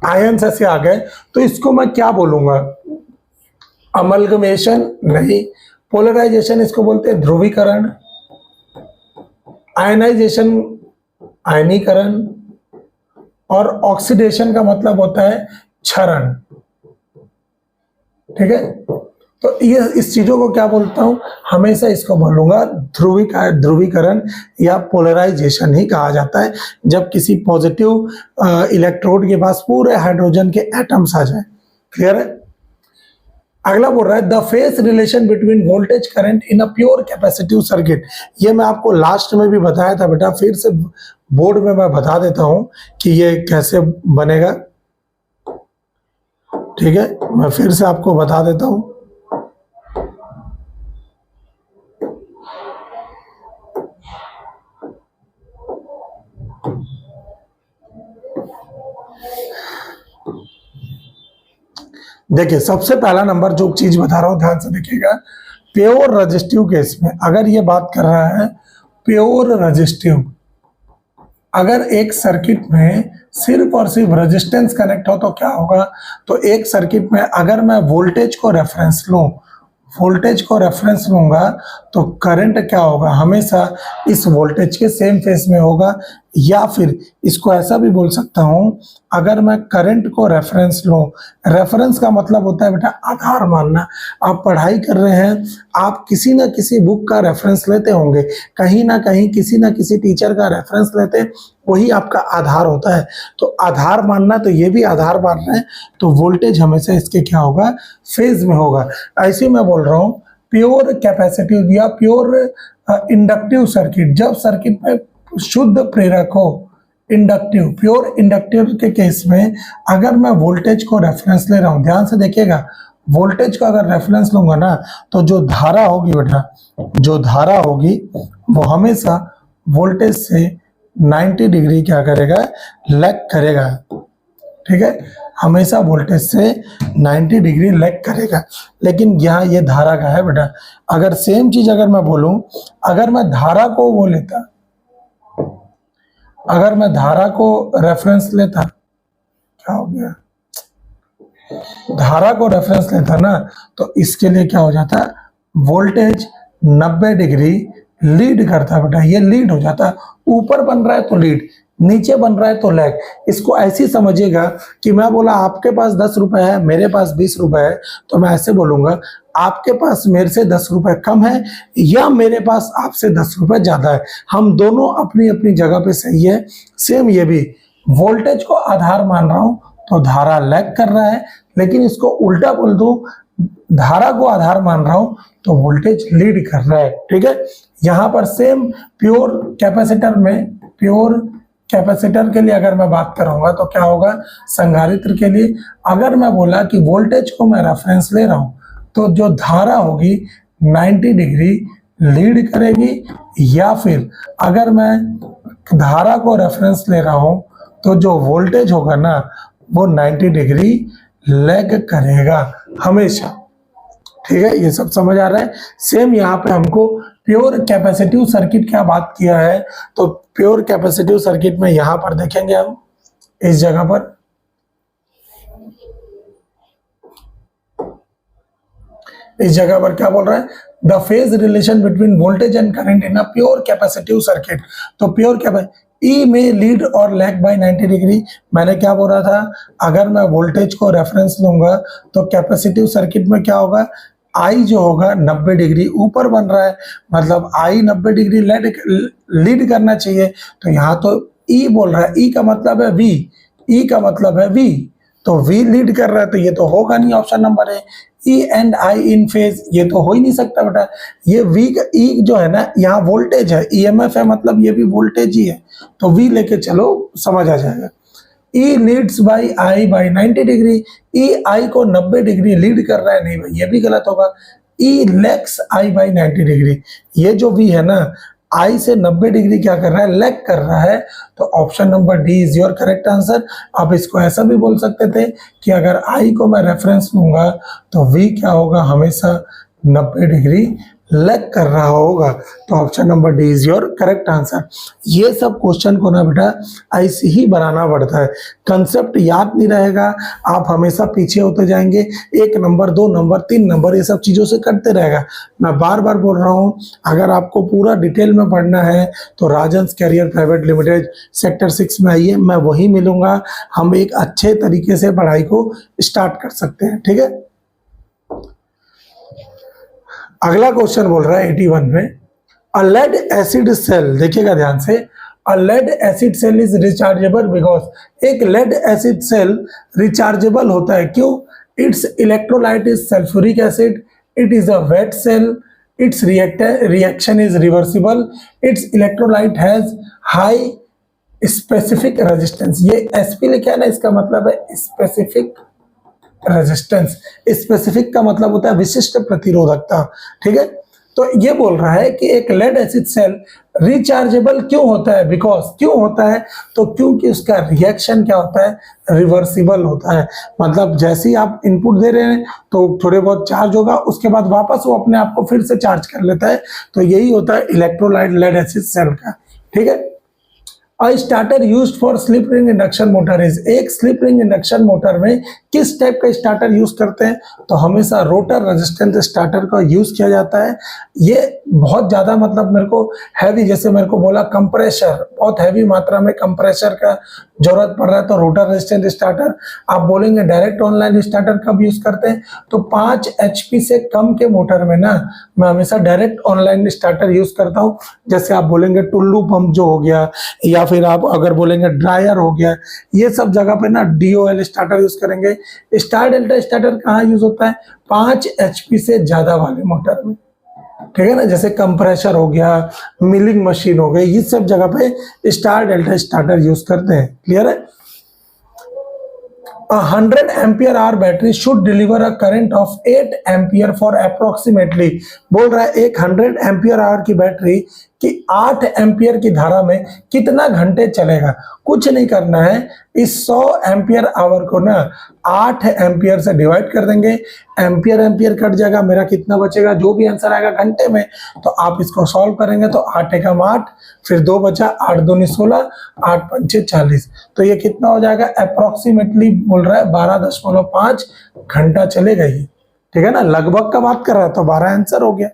आयन ऐसे आ गए, तो इसको मैं क्या बोलूंगा, अमलगमेशन नहीं, पोलराइजेशन इसको बोलते हैं ध्रुवीकरण, आयनाइजेशन आयनीकरण, और ऑक्सीडेशन का मतलब होता है क्षरण। ठीक है, तो ये इस चीजों को क्या बोलता हूं, हमेशा इसको बोलूंगा ध्रुवीकरण या पोलराइजेशन ही कहा जाता है, जब किसी पॉजिटिव इलेक्ट्रोड के पास पूरे हाइड्रोजन के एटम्स आ जाए। क्लियर है। अगला बोल रहा है the phase relation between voltage current in a pure capacitive circuit. ये मैं आपको लास्ट में भी बताया था बेटा, फिर से बोर्ड में मैं बता देता हूं कि ये कैसे बनेगा। ठीक है, मैं फिर से आपको बता देता हूं। देखिए, सबसे पहला नंबर जो चीज बता रहा हूं ध्यान से देखिएगा, प्योर रजिस्टिव केस में अगर ये बात कर रहा है प्योर रजिस्टिव, अगर एक सर्किट में सिर्फ और सिर्फ रेजिस्टेंस कनेक्ट हो तो क्या होगा, तो एक सर्किट में अगर मैं वोल्टेज को रेफरेंस लूंगा तो करंट क्या होगा, हमेशा इस वोल्टेज के सेम फेस में होगा। या फिर इसको ऐसा भी बोल सकता हूं, अगर मैं करंट को रेफरेंस लूं, रेफरेंस का मतलब होता है बेटा आधार मानना। आप पढ़ाई कर रहे हैं, आप किसी ना किसी बुक का रेफरेंस लेते होंगे, कहीं ना कहीं किसी ना किसी टीचर का रेफरेंस लेते, वही आपका आधार होता है। तो आधार मानना, तो ये भी आधार मान रहे हैं, तो वोल्टेज हमेशा इसके क्या होगा, फेज में होगा। ऐसे मैं बोल रहा हूं प्योर कैपेसिटिव या प्योर इंडक्टिव सर्किट, जब सर्किट में शुद्ध प्रेरक हो, इंडक्टिव, प्योर इंडक्टिव के केस में अगर मैं वोल्टेज को रेफरेंस ले रहा हूं, ध्यान से देखिएगा, वोल्टेज को अगर रेफरेंस लूंगा ना, तो जो धारा होगी बेटा, जो धारा होगी वो हमेशा वोल्टेज से 90 डिग्री क्या करेगा, लैग करेगा। ठीक है, हमेशा वोल्टेज से 90 डिग्री लैग करेगा। लेकिन यहाँ ये धारा का है बेटा। अगर सेम चीज अगर मैं बोलूं, अगर मैं धारा को वो लेता, अगर मैं धारा को रेफरेंस लेता, क्या हो गया, धारा को रेफरेंस लेता ना, तो इसके लिए क्या हो जाता, वोल्टेज 90 डिग्री लीड करता बेटा, ये लीड हो जाता। ऊपर बन रहा है तो लीड, नीचे बन रहा है तो लैग। इसको ऐसी समझिएगा कि मैं बोला आपके पास 10 रुपए है, मेरे पास 20 रुपए है, तो मैं ऐसे बोलूंगा आपके पास मेरे से 10 रुपए कम है या मेरे पास आपसे 10 रुपए ज्यादा है, हम दोनों अपनी अपनी जगह पे सही है। सेम ये भी, वोल्टेज को आधार मान रहा हूं तो धारा लैग कर रहा है, लेकिन इसको उल्टा बोल दूं, धारा को आधार मान रहा हूं तो वोल्टेज लीड कर रहा है। ठीक है, यहां पर सेम प्योर कैपेसिटर के लिए अगर मैं बात करूंगा तो क्या होगा, संधारित्र के लिए अगर मैं बोला कि वोल्टेज को मैं रेफरेंस ले रहा हूं तो जो धारा होगी 90 डिग्री लीड करेगी, या फिर अगर मैं धारा को रेफरेंस ले रहा हूं तो जो वोल्टेज होगा ना वो 90 डिग्री लैग करेगा हमेशा। ठीक है, ये सब समझ आ रहा है। सेम यहाँ पे हमको प्योर कैपेसिटिव सर्किट क्या बात किया है, तो प्योर कैपेसिटिव सर्किट में यहां पर देखेंगे हम इस जगह पर, क्या बोल रहा है, the phase relation between voltage and current in a pure capacitive circuit. तो प्योर ई में लीड और लैग बाय 90 डिग्री। मैंने क्या बोला था, अगर मैं वोल्टेज को रेफरेंस लूंगा तो कैपेसिटिव सर्किट में क्या होगा, आई जो होगा 90 डिग्री ऊपर बन रहा है, मतलब आई 90 डिग्री लीड करना चाहिए। तो यहाँ तो ई बोल रहा है, ई का मतलब है वी, ई का मतलब है वी, तो वी लीड कर रहा है तो ये तो होगा नहीं, ऑप्शन नंबर है। E and I in phase, ये तो हो ही नहीं सकता बेटा। ये वी का ई जो है ना, यहाँ वोल्टेज है, ईएमएफ है, मतलब ये भी वोल्टेज ही है, तो वी लेके चलो समझ आ जाएगा। E leads by I by 90 degree, E I को 90 डिग्री लीड कर रहा है, नहीं भाई ये भी गलत होगा। ई लेग्स आई बाई 90 डिग्री, ये जो वी है ना आई से 90 डिग्री क्या कर रहा है, लैग कर रहा है, तो option number D is your correct answer. आप इसको ऐसा भी बोल सकते थे कि अगर आई को मैं रेफरेंस लूंगा तो वी क्या होगा, हमेशा 90 डिग्री लैग कर रहा होगा, तो option number D is your correct answer. ये सब क्वेश्चन को ना बेटा ऐसे ही बनाना पड़ता है, कंसेप्ट याद नहीं रहेगा, आप हमेशा पीछे होते जाएंगे, 1 नंबर 2 नंबर 3 नंबर ये सब चीज़ों से करते रहेगा। मैं बार बार बोल रहा हूँ, अगर आपको पूरा डिटेल में पढ़ना है तो राजन्स कैरियर प्राइवेट लिमिटेड सेक्टर 6 में आइए, मैं वही मिलूंगा, हम एक अच्छे तरीके से पढ़ाई को स्टार्ट कर सकते हैं। ठीक है, अगला क्वेश्चन बोल रहा है 81 में, अ लेड एसिड सेल, देखिएगा ध्यान से, a lead acid cell is rechargeable because, एक लेड एसिड सेल रिचार्जेबल होता है, क्यों, its electrolyte is sulphuric acid, it is a wet cell, its reaction is reversible, its electrolyte has high specific resistance. ये SP लिखा है ना, इसका मतलब है स्पेसिफिक रेजिस्टेंस, स्पेसिफिक का मतलब होता है विशिष्ट प्रतिरोधकता। ठीक है, तो ये बोल रहा है कि एक लेड एसिड सेल रिचार्जेबल क्यों होता है, बिकॉज क्यों होता है, तो क्योंकि उसका रिएक्शन क्या होता है, रिवर्सिबल होता है, मतलब जैसे ही आप इनपुट दे रहे हैं तो थोड़े बहुत चार्ज होगा, उसके बाद वापस वो अपने आप को फिर से चार्ज कर लेता है, तो यही होता है इलेक्ट्रोलाइट लेड एसिड सेल का। ठीक है, A starter used for slip ring induction motor is, एक स्लिप रिंग इंडक्शन मोटर में किस टाइप का स्टार्टर यूज करते हैं, तो हमेशा रोटर रेजिस्टेंट स्टार्टर का यूज किया जाता है। ये बहुत ज्यादा मतलब मेरे को हैवी, जैसे मेरे को बोला कंप्रेशर, बहुत हैवी मात्रा में कंप्रेशर का जरूरत पड़ रहा है तो रोटर रेजिस्टेंट स्टार्टर। आप बोलेंगे डायरेक्ट ऑनलाइन स्टार्टर कब यूज करते हैं, तो 5 HP से कम के मोटर में ना मैं हमेशा डायरेक्ट ऑनलाइन स्टार्टर यूज करता हूँ। जैसे आप बोलेंगे टुल्लू पंप जो हो गया, या फिर आप अगर बोलेंगे ड्रायर हो गया, ये सब जगह पे ना DOL स्टार्टर यूज करेंगे। स्टार डेल्टा स्टार्टर कहाँ यूज होता है, 5 HP से ज्यादा वाले मोटर में। ठीक है ना, जैसे कंप्रेसर हो गया, मिलिंग मशीन हो गई, ये सब जगह पे स्टार डेल्टा स्टार्टर यूज करते हैं। क्लियर है। 100 ampere hour battery should deliver a current of 8 ampere for approximately, बोल रहा है एक 100 एम्पियर आवर की बैटरी कि 8 एम्पियर की धारा में कितना घंटे चलेगा। कुछ नहीं करना है, इस 100 एम्पियर आवर को ना 8 एम्पियर से डिवाइड कर देंगे, एम्पियर एम्पियर कट जाएगा, मेरा कितना बचेगा, जो भी आंसर आएगा घंटे में, तो आप इसको सॉल्व करेंगे तो 8 एकम 8, फिर 2 बचा, 8 दूनी 16, 8 पंचे 40, तो ये कितना हो जाएगा, अप्रोक्सीमेटली बोल रहा है 12.5 घंटा चलेगा ये। ठीक है ना, लगभग का बात कर रहा है, तो 12 आंसर हो गया।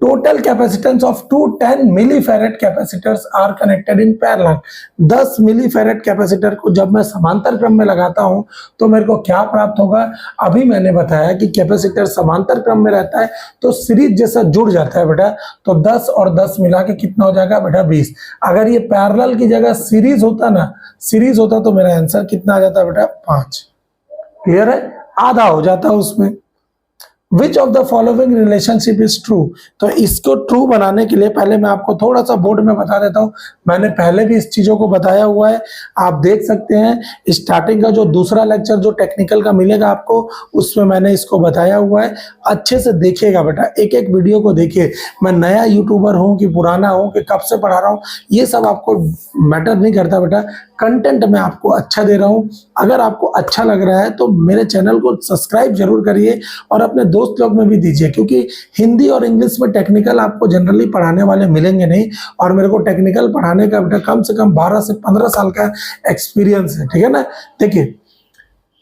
Total capacitance of 210 millifarad capacitors are connected in parallel, 10 millifarad capacitor को जब मैं समांतर क्रम में लगाता हूं तो मेरे को क्या प्राप्त होगा। अभी मैंने बताया कि कैपेसिटर समांतर क्रम में रहता है तो सीरीज जैसा जुड़ जाता है बेटा, तो 10 और 10 मिला के कितना हो जाएगा बेटा 20। अगर ये पैरेलल की जगह सीरीज होता ना, सीरीज होता तो मेरा आंसर कितना आ जाता बेटा 5। क्लियर है, आधा हो जाता उसमें। विच of the following relationship is true. तो इसको ट्रू बनाने के लिए पहले मैं आपको थोड़ा सा बोर्ड में बता देता हूं। मैंने पहले भी इस चीजों को बताया हुआ है, आप देख सकते हैं स्टार्टिंग का जो दूसरा लेक्चर जो टेक्निकल का मिलेगा आपको, उसमें मैंने इसको बताया हुआ है। अच्छे से देखिएगा बेटा, एक एक वीडियो को देखिए। मैं नया यूट्यूबर हूं कि पुराना हूं कि कब से पढ़ा रहा हूं, ये सब आपको मैटर नहीं करता बेटा। कंटेंट मैं आपको अच्छा दे रहा हूं। अगर आपको अच्छा लग रहा है तो मेरे चैनल को सब्सक्राइब जरूर करिए और अपने दोस्त लोग में भी दीजिए, क्योंकि हिंदी और इंग्लिश में टेक्निकल आपको जनरली पढ़ाने वाले मिलेंगे नहीं, और मेरे को टेक्निकल पढ़ाने का बेटा कम से कम 12 से 15 साल का एक्सपीरियंस है, ठीक है ना। देखिए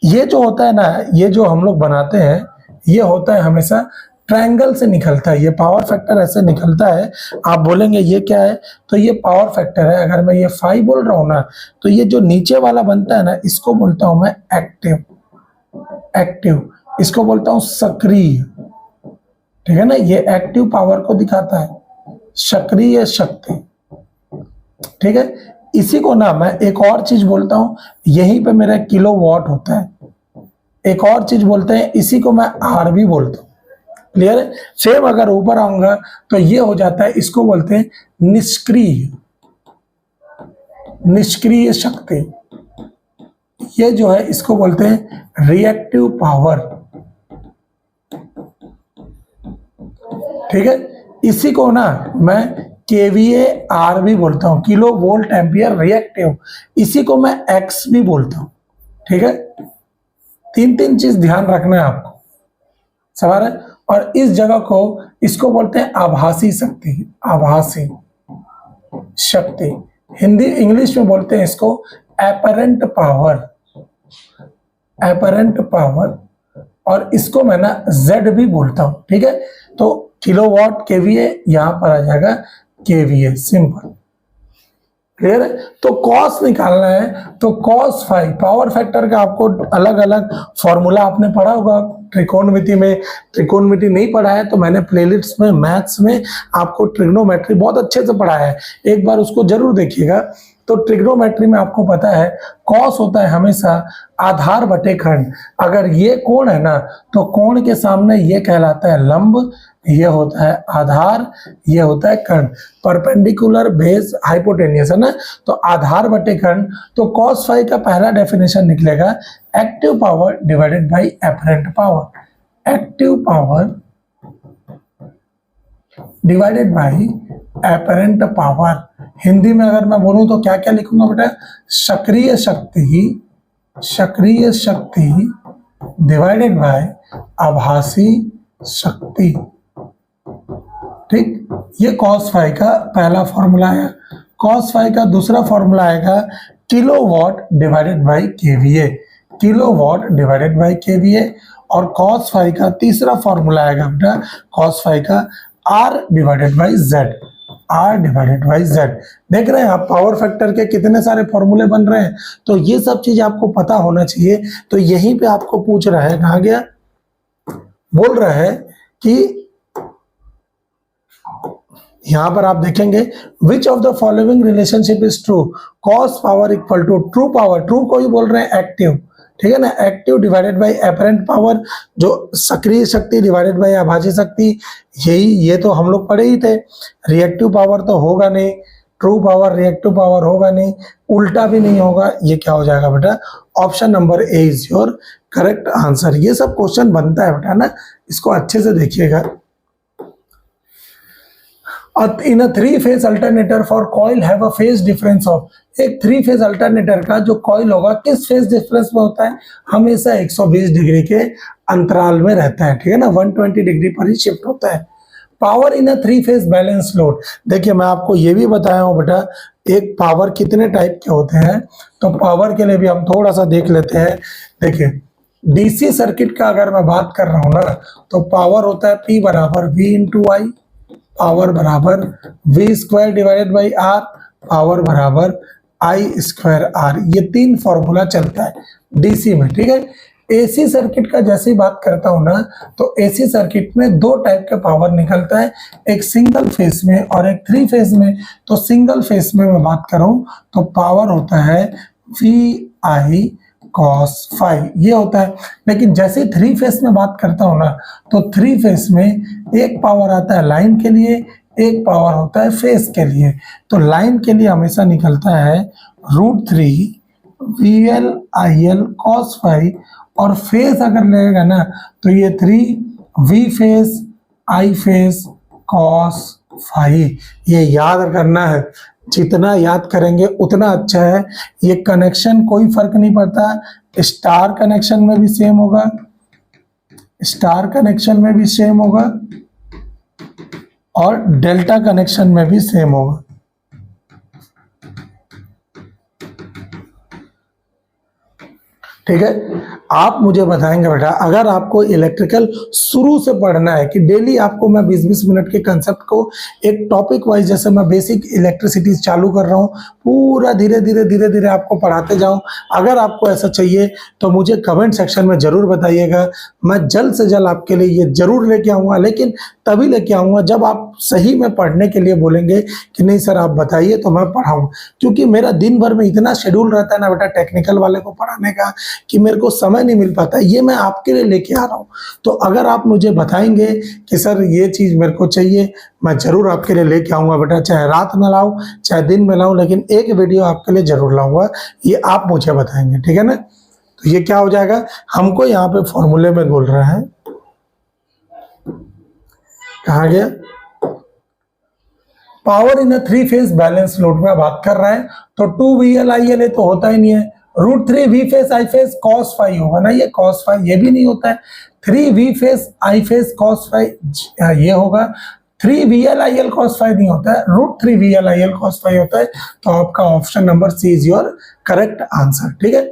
ये जो होता है ना, ये जो हम लोग बनाते हैं, ये होता है हमेशा ट्रायंगल से निकलता है। ये पावर फैक्टर ऐसे निकलता है। आप बोलेंगे ये क्या है, तो ये पावर फैक्टर है। अगर मैं ये 5 बोल रहा हूं ना, तो ये जो नीचे वाला बनता है ना, इसको बोलता हूं मैं एक्टिव। एक्टिव इसको बोलता हूं सक्रिय, ठीक है ना। ये एक्टिव पावर को दिखाता है, सक्रिय शक्ति, ठीक है। इसी को ना मैं एक और चीज बोलता हूं, यहीं पे मेरा किलोवाट होता है। एक और चीज बोलते हैं, इसी को मैं आर भी बोलता हूं। क्लियर है। सेम अगर ऊपर आऊंगा तो ये हो जाता है, इसको बोलते हैं निष्क्रिय, निष्क्रिय शक्ति। ये जो है इसको बोलते हैं रिएक्टिव पावर, ठीक है। इसी को ना मैं केवीए आर भी बोलता हूं, किलो वोल्ट एम्पियर रिएक्टिव। इसी को मैं एक्स भी बोलता हूं, ठीक है। तीन तीन चीज ध्यान रखना है आपको, सवाल है। और इस जगह को, इसको बोलते हैं आभासी शक्ति, आभासी शक्ति। हिंदी इंग्लिश में बोलते हैं इसको एपरेंट पावर, एपरेंट पावर। और इसको मैं ना जेड भी बोलता हूं, ठीक है। तो किलोवाट केवीए यहां पर आ जाएगा केवीए, सिंपल। क्लियर है। तो कॉस निकालना है, तो कॉस 5 पावर फैक्टर का आपको अलग अलग फॉर्मूला आपने पढ़ा होगा त्रिकोणमिति में। त्रिकोणमिति नहीं पढ़ा है तो मैंने प्लेलिस्ट में, मैथ्स में आपको ट्रिग्नोमेट्री बहुत अच्छे से पढ़ा है, एक बार उसको जरूर देखिएगा। तो ट्रिग्नोमेट्री में आपको पता है कॉस होता है हमेशा आधार बटे खंड। अगर ये कोण है ना, तो कोण के सामने ये कहलाता है लंब, ये होता है आधार, ये होता है खंड। परपेंडिकुलर बेस हाइपोटेनियस है ना, तो आधार बटे खंड। तो cos फाई का पहला डेफिनेशन निकलेगा active power divided by apparent power. Active power divided by apparent power. Hindi में अगर मैं बोलूं तो क्या क्या लिखूंगा बेटा, सक्रिय शक्ति, सक्रिय शक्ति डिवाइडेड बाय आभासी शक्ति, ठीक। ये cos फाई का पहला फॉर्मूला है। cos फाई का दूसरा फॉर्मूला आएगा kilowatt divided by KVA, kilowatt divided by KVA. और cos फाई का तीसरा फॉर्मूला आएगा बेटा cos फाई का R divided by Z, R divided by Z। देख रहे हैं आप पावर फैक्टर के कितने सारे फॉर्मूले बन रहे हैं। तो ये सब चीज आपको पता होना चाहिए। तो यहीं पे आपको पूछ रहा है, कहाँ गया, बोल रहा है कि यहां पर आप देखेंगे which of the following relationship is true, cos power equal to true power. True को ही बोल रहे हैं एक्टिव, ठीक है ना। Active divided by apparent power, जो सक्रिय शक्ति डिवाइडेड बाय आभासी शक्ति। यही, ये तो हम लोग पढ़े ही थे। रिएक्टिव पावर तो होगा नहीं, ट्रू पावर रिएक्टिव पावर होगा नहीं, उल्टा भी नहीं होगा। ये क्या हो जाएगा बेटा, option number A is your correct answer. ये सब क्वेश्चन बनता है बेटा ना, इसको अच्छे से देखिएगा। In a 3-phase alternator for coil have a phase difference of, एक 3-phase alternator का जो कॉइल होगा किस फेज डिफरेंस में होता है, हमेशा 120 डिग्री के अंतराल में रहता है, ठीक है ना। 120 डिग्री पर ही शिफ्ट होता है। Power in a 3-phase balance load. देखिए मैं आपको ये भी बताया हूँ बेटा, एक पावर कितने टाइप के होते हैं। तो पावर के लिए भी हम थोड़ा सा देख लेते हैं। देखिए डीसी सर्किट का अगर मैं बात कर रहा हूँ ना, तो पावर होता है P बराबर V इंटू आई, पावर बराबर V square divided by R, power बराबर I स्क्वायर R। ये तीन फॉर्मूला चलता है डीसी में, ठीक है। एसी सर्किट का जैसे ही बात करता हूं ना, तो एसी सर्किट में दो टाइप का पावर निकलता है, एक सिंगल फेस में और एक 3 फेज में। तो सिंगल फेस में मैं बात करूं तो पावर होता है VI cos phi ये होता है। लेकिन जैसे थ्री फेस में बात करता हूं ना, तो थ्री फेस में एक पावर आता है लाइन के लिए, एक पावर होता है फेस के लिए। तो लाइन के लिए हमेशा निकलता है √3 VL IL cos phi, और फेस अगर लगेगा ना तो ये 3 V face I face cos phi। ये याद करना है, जितना याद करेंगे उतना अच्छा है। ये कनेक्शन कोई फर्क नहीं पड़ता, स्टार कनेक्शन में भी सेम होगा, स्टार कनेक्शन में भी सेम होगा, और डेल्टा कनेक्शन में भी सेम होगा। ठीक है, आप मुझे बताएंगे बेटा, अगर आपको इलेक्ट्रिकल शुरू से पढ़ना है कि डेली आपको मैं 20-20 मिनट के कंसेप्ट को एक टॉपिक वाइज, जैसे मैं बेसिक इलेक्ट्रिसिटी चालू कर रहा हूँ, पूरा धीरे धीरे आपको पढ़ाते जाऊं। अगर आपको ऐसा चाहिए तो मुझे कमेंट सेक्शन में जरूर बताइएगा, मैं जल्द से जल्द आपके लिए ये जरूर लेके आऊँगा। लेकिन तभी लेके आऊँगा जब आप सही में पढ़ने के लिए बोलेंगे कि नहीं सर आप बताइए, तो मैं पढ़ाऊँ। क्योंकि मेरा दिन भर में इतना शेड्यूल रहता है ना बेटा टेक्निकल वाले को पढ़ाने का, कि मेरे को समय नहीं मिल पाता। ये मैं आपके लिए लेके आ रहा हूँ। तो अगर आप मुझे बताएंगे कि सर ये चीज़ मेरे को चाहिए, मैं ज़रूर आपके लिए लेके आऊँगा बेटा, चाहे रात में लाऊँ चाहे दिन में लाऊँ, लेकिन एक वीडियो आपके लिए ज़रूर लाऊँगा। ये आप मुझे बताएंगे, ठीक है ना। तो ये क्या हो जाएगा, हमको यहाँ पे फॉर्मूले में बोल रहा है, कहाँ गया, power in a three phase balance load में बात कर रहा है। तो 2 VL IL तो होता ही नहीं है, √3 V face I face cos phi होगा ना, ये cos phi ये भी नहीं होता है। 3 V face I face cos phi ये होगा, 3 VL IL cos phi नहीं होता है, √3 VL IL cos phi होता है। तो आपका option number C is your correct answer, ठीक है।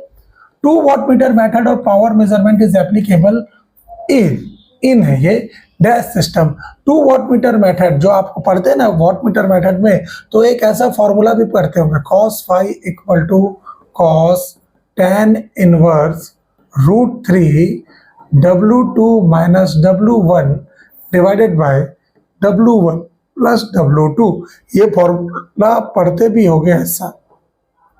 2 watt meter method of power measurement is applicable in है ये dash system. 2 watt meter method जो आपको पढ़ते हैं ना वाट मीटर मेथड में, तो एक ऐसा फॉर्मूला भी पढ़ते होंगे, cos phi equal to cos tan inverse √3 W2 minus W1 divided by W1 plus W2। ये फॉर्मूला पढ़ते भी हो गए ऐसा,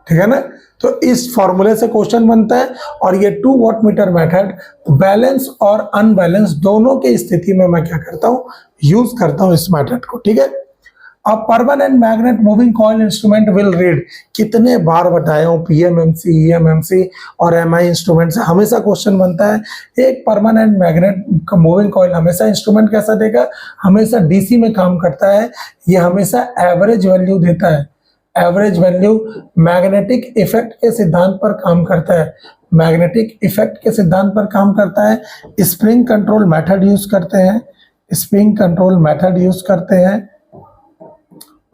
ठीक है ना। तो इस फॉर्मूले से क्वेश्चन बनता है। और ये 2 वाट मीटर मेथड बैलेंस और अनबैलेंस दोनों की स्थिति में मैं क्या करता हूँ, यूज करता हूँ इस मेथड को, ठीक है। अब permanent magnet moving coil instrument will read, कितने बार बताया हूँ, PMMC EMMC और MI इंस्ट्रूमेंट से हमेशा क्वेश्चन बनता है। एक परमानेंट मैग्नेट मूविंग कॉइल हमेशा इंस्ट्रूमेंट कैसा देगा, हमेशा DC में काम करता है। ये हमेशा एवरेज वैल्यू देता है, एवरेज वैल्यू मैग्नेटिक इफेक्ट के सिद्धांत पर काम करता है, मैग्नेटिक इफेक्ट के सिद्धांत पर काम करता है। स्प्रिंग कंट्रोल मेथड यूज करते हैं, स्प्रिंग कंट्रोल मेथड यूज करते हैं।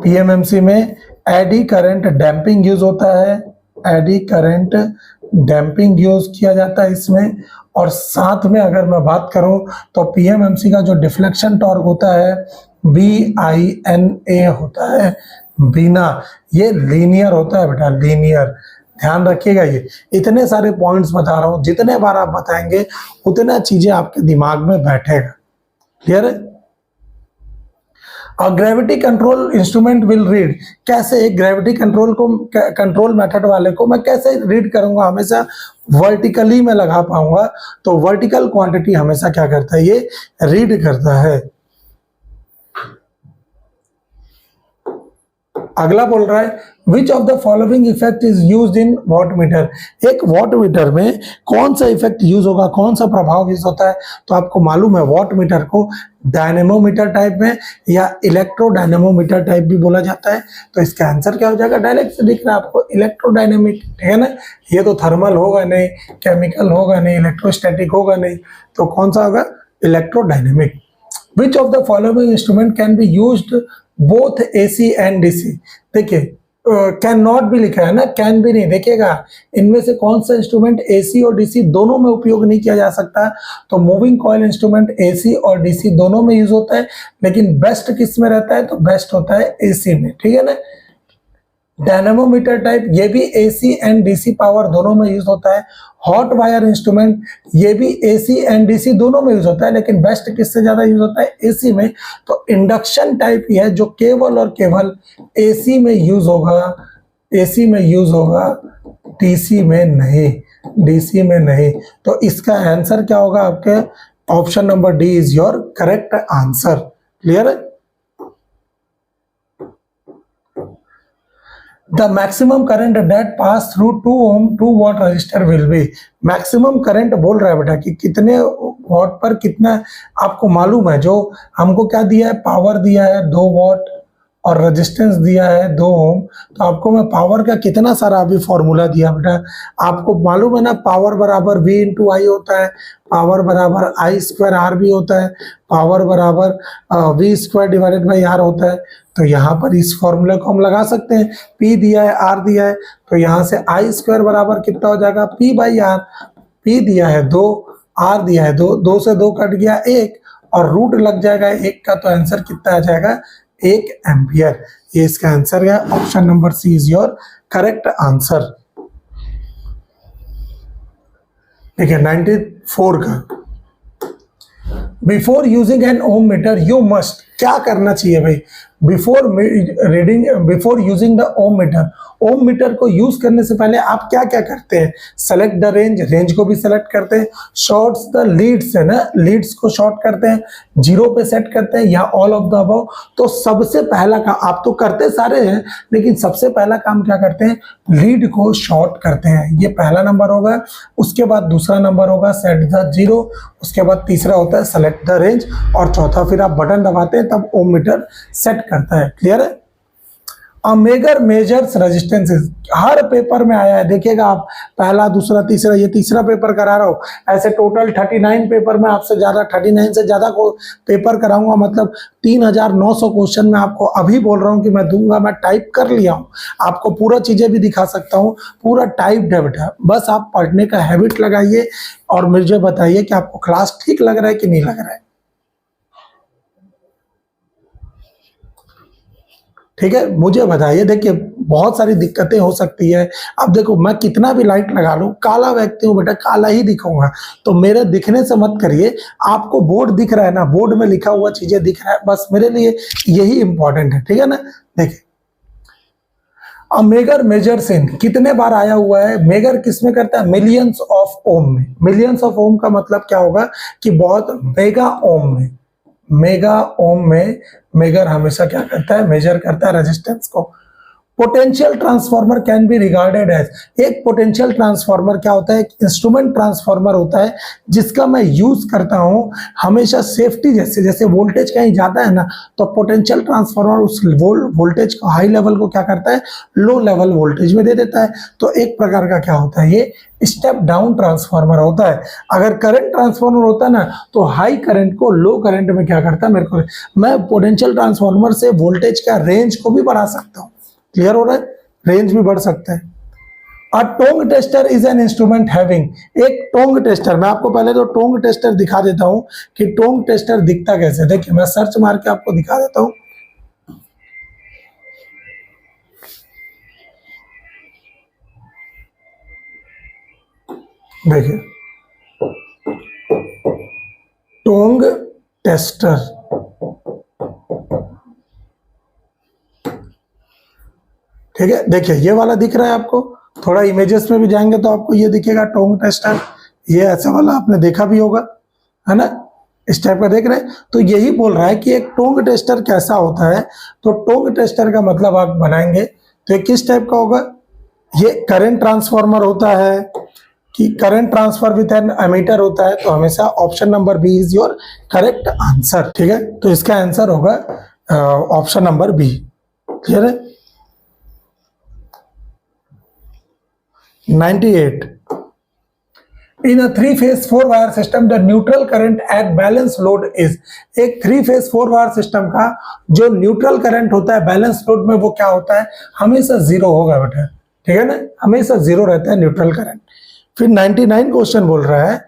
PMMC में एडी करंट डैम्पिंग यूज होता है, एडी करंट डैम्पिंग यूज किया जाता है इसमें। और साथ में अगर मैं बात करूं तो PMMC का जो डिफ्लेक्शन टॉर्क होता है BINA होता है, बिना, ये लीनियर होता है बेटा, लीनियर, ध्यान रखिएगा। ये इतने सारे पॉइंट्स बता रहा हूं, जितने बार आप बताएंगे उतना चीजें आपके दिमाग में बैठेगा, क्लियर है। और gravity control instrument will read, कैसे एक ग्रेविटी कंट्रोल को, कंट्रोल मेथड वाले को मैं कैसे रीड करूंगा, हमेशा वर्टिकली में लगा पाऊंगा। तो वर्टिकल क्वांटिटी हमेशा क्या करता है, ये रीड करता है। अगला बोल रहा है विच of the following effect is used in watt meter, एक वॉट मीटर में कौन सा इफेक्ट यूज होगा, कौन सा प्रभाव यूज होता है। तो आपको मालूम है वॉट मीटर को डायनेमोमीटर टाइप में या इलेक्ट्रोडायनेमोमीटर टाइप भी बोला जाता है। तो इसका आंसर क्या हो जाएगा, डायरेक्ट से दिख रहा है आपको, इलेक्ट्रोडायनेमिक, ठीक है ना। ये तो थर्मल होगा नहीं, केमिकल होगा नहीं, इलेक्ट्रोस्टैटिक होगा नहीं, तो कौन सा होगा, electrodynamic. Which of the following instrument can be used both AC and DC, देखिए कैन नॉट भी लिखा है ना, कैन भी नहीं, देखिएगा इनमें से कौन सा इंस्ट्रूमेंट AC और DC दोनों में उपयोग नहीं किया जा सकता। तो मूविंग कॉइल इंस्ट्रूमेंट AC और DC दोनों में यूज होता है, लेकिन बेस्ट किस में रहता है, तो बेस्ट होता है AC में, ठीक है ना। डायनेमोमीटर टाइप ये भी AC एंड DC पावर दोनों में यूज होता है। हॉट वायर इंस्ट्रूमेंट ये भी AC एंड DC दोनों में यूज होता है, लेकिन बेस्ट किससे ज्यादा यूज होता है, AC में। तो इंडक्शन टाइप ही है जो केवल और केवल AC में यूज होगा, AC में यूज होगा, DC में नहीं। डीसी में नहीं। तो इसका आंसर क्या होगा आपके, option number D is your correct answer. Clear है? The maximum current that pass through 2 ohm 2 watt resistor will be, maximum current बोल रहा है बेटा कि कितने वॉट पर कितना, आपको मालूम है जो हमको क्या दिया है, पावर दिया है 2 वॉट और रेजिस्टेंस दिया है 2 ओम। तो आपको मैं पावर का कितना सारा अभी फॉर्मूला दिया बेटा, आपको मालूम है ना, पावर बराबर V इंटू आई होता है, पावर बराबर आई स्क्वायर आर भी होता है, पावर बराबर V square divided by R होता है। तो यहाँ पर इस फॉर्मूले को हम लगा सकते हैं, P दिया है R दिया है, तो यहाँ से आई स्क्वायर बराबर कितना हो जाएगा, P बाई आर। P दिया है 2, R दिया है 2, 2 से 2 कट गया 1 और रूट लग जाएगा 1 का, तो आंसर कितना आ जाएगा, 1 एम्पियर। ये इसका आंसर है, option number C is your correct answer. ठीक है, 94 का, before using an ohm meter you must, क्या करना चाहिए भाई, before using the ohm meter, ohm meter को यूज करने से पहले आप क्या क्या करते हैं, सेलेक्ट द रेंज, रेंज को भी सेलेक्ट करते हैं, शॉर्ट्स द लीड्स है ना, लीड्स को शॉर्ट करते हैं, 0 पे सेट करते हैं या ऑल ऑफ द अबव। तो सबसे पहला काम, आप तो करते सारे हैं लेकिन सबसे पहला काम क्या करते हैं, लीड को शॉर्ट करते हैं, ये पहला नंबर होगा। उसके बाद दूसरा नंबर होगा सेट द 0, उसके बाद तीसरा होता है सेलेक्ट द रेंज, और चौथा फिर आप बटन दबाते हैं तब ओम मीटर सेट करता है। क्लियर है? अ मेजर मेजर्स रेजिस्टेंसेस, हर पेपर में आया है, देखिएगा आप, पहला दूसरा तीसरा, ये तीसरा पेपर करा रहा हूँ, ऐसे टोटल 39 पेपर में आपसे ज्यादा, 39 से ज्यादा को पेपर कराऊंगा, मतलब 3900 क्वेश्चन में आपको अभी बोल रहा हूँ कि मैं दूंगा, मैं टाइप कर लिया हूँ, आपको पूरा चीजें भी दिखा सकता हूँ, पूरा टाइप है बेटा। बस आप पढ़ने का हैबिट लगाइए और मुझे बताइए कि आपको क्लास ठीक लग रहा है कि नहीं लग रहा है। ठीक है, मुझे बताइए। देखिए बहुत सारी दिक्कतें हो सकती है, अब देखो मैं कितना भी लाइट लगा लूं, काला व्यक्ति हूं बेटा, काला ही दिखाऊंगा, तो मेरे दिखने से मत करिए, आपको बोर्ड दिख रहा है ना, बोर्ड में लिखा हुआ चीजें दिख रहा है, बस मेरे लिए यही इंपॉर्टेंट है। ठीक है ना? देखिए अब मेगर मेजर्स इन, कितने बार आया हुआ है, मेगर किसमें करता है, मिलियंस ऑफ ओम में। मिलियंस ऑफ ओम का मतलब क्या होगा कि बहुत, मेगा ओम में, मेगा ओम में मेगर हमेशा क्या करता है, मेजर करता है रेजिस्टेंस को। Potential transformer can be regarded as, एक पोटेंशियल ट्रांसफार्मर क्या होता है, एक इंस्ट्रूमेंट ट्रांसफार्मर होता है जिसका मैं यूज करता हूं हमेशा सेफ्टी, जैसे जैसे वोल्टेज कहीं जाता है ना, तो पोटेंशियल ट्रांसफार्मर उस वोल्टेज को, हाई लेवल को क्या करता है, लो लेवल वोल्टेज में दे देता है। तो एक प्रकार का क्या होता है, ये स्टेप डाउन ट्रांसफार्मर होता है। अगर करंट ट्रांसफार्मर होता है ना, तो हाई करंट को लो करंट में क्या करता है, मेरे को, मैं पोटेंशियल ट्रांसफार्मर से वोल्टेज का रेंज को भी बढ़ा सकता हूँ। क्लियर हो रहा है? रेंज भी बढ़ सकता है। A tong tester is an instrument having, एक टोंग टेस्टर, मैं आपको पहले तो टोंग टेस्टर दिखा देता हूं कि टोंग टेस्टर दिखता कैसे। देखिए मैं सर्च मार के आपको दिखा देता हूं। देखिए टोंग टेस्टर, ठीक है, देखिए ये वाला दिख रहा है आपको, थोड़ा इमेजेस में भी जाएंगे तो आपको ये दिखेगा टोंग टेस्टर, ये ऐसा वाला आपने देखा भी होगा, है ना, इस टाइप का देख रहे हैं। तो यही बोल रहा है कि एक टोंग टेस्टर कैसा होता है, तो टोंग टेस्टर का मतलब आप बनाएंगे तो ये किस टाइप का होगा, ये करंट ट्रांसफार्मर होता है कि current transfer with an ammeter होता है, तो हमेशा option number B is your correct answer. ठीक है, तो इसका आंसर होगा ऑप्शन नंबर बी। क्लियर है? 98, in a 3-phase 4-wire system the neutral current at balance load is, एक 3-phase 4-wire system का जो न्यूट्रल करंट होता है बैलेंस लोड में, वो क्या होता है, हमेशा 0 होगा बेटा। ठीक है ना, हमेशा 0 रहता है न्यूट्रल करंट। फिर 99 क्वेश्चन बोल रहा है,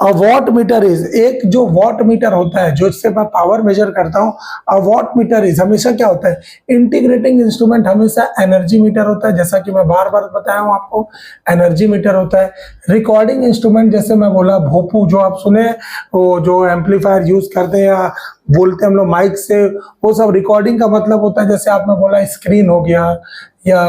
अ वॉट मीटर इज, एक जो वॉट मीटर होता है जो इससे मैं पावर मेजर करता हूँ, अ वॉट मीटर इज हमेशा क्या होता है, इंटीग्रेटिंग इंस्ट्रूमेंट हमेशा एनर्जी मीटर होता है, जैसा कि मैं बार बार बताया हूँ आपको, एनर्जी मीटर होता है। रिकॉर्डिंग इंस्ट्रूमेंट जैसे मैं बोला भोपू, जो आप सुने, वो जो एम्पलीफायर यूज करते हैं या बोलते हैं हम लोग माइक से, वो सब रिकॉर्डिंग का मतलब होता है। जैसे आपने बोला स्क्रीन हो गया या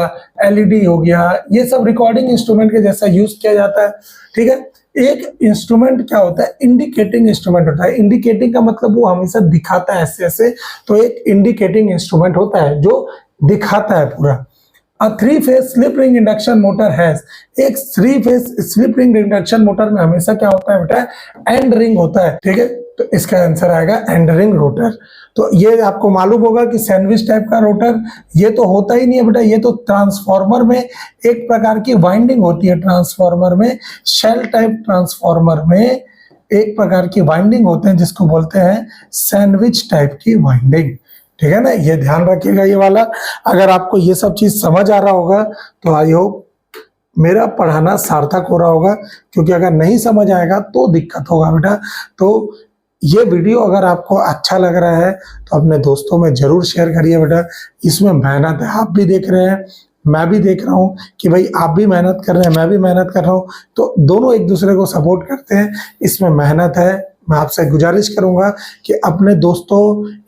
एलईडी हो गया, ये सब रिकॉर्डिंग इंस्ट्रूमेंट के जैसा यूज किया जाता है। ठीक है, एक इंस्ट्रूमेंट क्या होता है, इंडिकेटिंग इंस्ट्रूमेंट होता है। इंडिकेटिंग का मतलब वो हमेशा दिखाता है ऐसे ऐसे, तो एक इंडिकेटिंग इंस्ट्रूमेंट होता है जो दिखाता है पूरा। A three phase slip ring induction motor has, एक three phase slip ring induction motor में हमेशा क्या होता है बेटा, एंड रिंग होता है। ठीक है, तो इसका आंसर आएगा एंड रिंग रोटर। तो ये आपको मालूम होगा कि सैंडविच टाइप का रोटर ये तो होता ही नहीं है बेटा, ये तो ट्रांसफार्मर में एक प्रकार की वाइंडिंग होती है। ट्रांसफार्मर में, शेल टाइप ट्रांसफार्मर में एक प्रकार की वाइंडिंग होते हैं जिसको बोलते हैं सैंडविच टाइप की वाइंडिंग। ठीक है ना, ये ध्यान रखिएगा ये वाला। अगर आपको ये सब चीज समझ आ रहा होगा तो आई होप मेरा पढ़ाना सार्थक हो रहा होगा, क्योंकि अगर नहीं समझ आएगा तो दिक्कत होगा बेटा। तो ये वीडियो अगर आपको अच्छा लग रहा है तो अपने दोस्तों में जरूर शेयर करिए बेटा। इसमें मेहनत है, आप भी देख रहे हैं, मैं भी देख रहा हूँ कि भाई आप भी मेहनत कर रहे हैं, मैं भी मेहनत कर रहा हूँ, तो दोनों एक दूसरे को सपोर्ट करते हैं। इसमें मेहनत है। मैं आपसे गुजारिश करूंगा कि अपने दोस्तों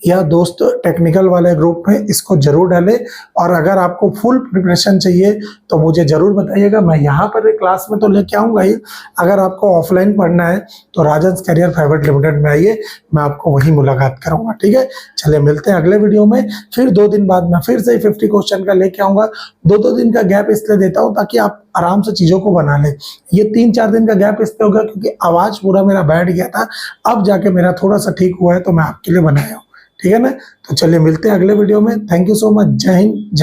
या दोस्त टेक्निकल वाले ग्रुप में इसको जरूर डालें। और अगर आपको फुल प्रिपरेशन चाहिए तो मुझे जरूर बताइएगा, मैं यहाँ पर क्लास में तो लेके आऊंगा ही। अगर आपको ऑफलाइन पढ़ना है तो राजन्स करियर प्राइवेट लिमिटेड में आइए, मैं आपको वही मुलाकात करूंगा। ठीक है, चलिए मिलते हैं अगले वीडियो में। फिर 2 दिन बाद मैं फिर से 50 क्वेश्चन का लेके आऊंगा। 2-2 दिन का गैप इसलिए देता हूँ ताकि आप आराम से चीजों को बना लें। ये 3-4 दिन का गैप इसलिए हो गया क्योंकि आवाज पूरा मेरा बैठ गया था, अब जाके मेरा थोड़ा सा ठीक हुआ है, तो मैं आपके लिए बनाया हूँ। ठीक है ना, तो चलिए मिलते हैं अगले वीडियो में। Thank you so much. जय हिंद, जय